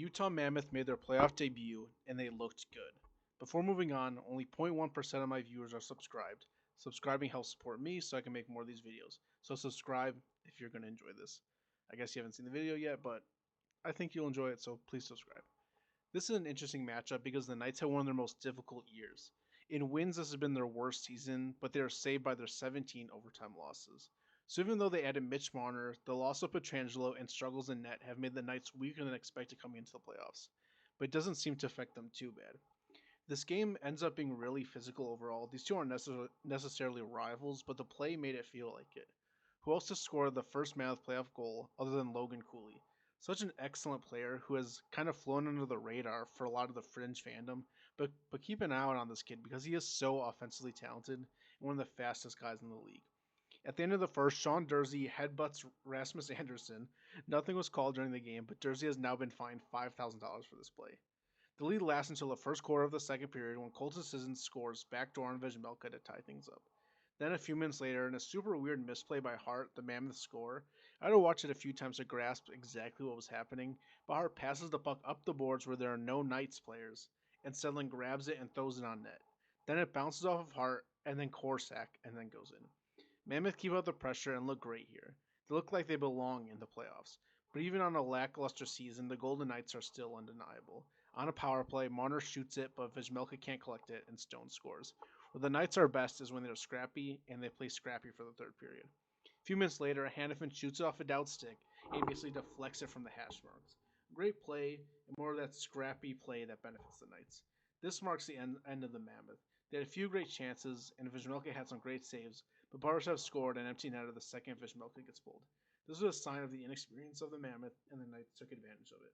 The Utah Mammoth made their playoff debut, and they looked good. Before moving on, only 0.1% of my viewers are subscribed. Subscribing helps support me so I can make more of these videos. So subscribe if you're going to enjoy this. I guess you haven't seen the video yet, but I think you'll enjoy it, so please subscribe. This is an interesting matchup because the Knights had one of their most difficult years. In wins, this has been their worst season, but they are saved by their 17 overtime losses. So even though they added Mitch Marner, the loss of Petrangelo and struggles in net have made the Knights weaker than expected coming into the playoffs. But it doesn't seem to affect them too bad. This game ends up being really physical overall. These two aren't necessarily rivals, but the play made it feel like it. Who else to score the first Mammoth playoff goal other than Logan Cooley? Such an excellent player who has kind of flown under the radar for a lot of the fringe fandom, but keep an eye out on this kid because he is so offensively talented and one of the fastest guys in the league. At the end of the first, Sean Dursey headbutts Rasmus Anderson. Nothing was called during the game, but Dursey has now been fined $5,000 for this play. The lead lasts until the first quarter of the second period when Colton Sissons scores backdoor on Vejmelka to tie things up. Then a few minutes later, in a super weird misplay by Hart, the Mammoth score. I had to watch it a few times to grasp exactly what was happening, but Hart passes the puck up the boards where there are no Knights players, and Sedlin grabs it and throws it on net. Then it bounces off of Hart, and then Korsak, and then goes in. Mammoth keep up the pressure and look great here. They look like they belong in the playoffs. But even on a lackluster season, the Golden Knights are still undeniable. On a power play, Marner shoots it, but Vejmelka can't collect it, and Stone scores. Where the Knights are best is when they're scrappy, and they play scrappy for the third period. A few minutes later, Hannafin shoots it off a doubt stick, and basically deflects it from the hash marks. Great play, and more of that scrappy play that benefits the Knights. This marks the end of the Mammoth. They had a few great chances, and Vejmelka had some great saves, but Barbashev scored an empty netter the second Vejmelka gets pulled. This was a sign of the inexperience of the Mammoth, and the Knights took advantage of it.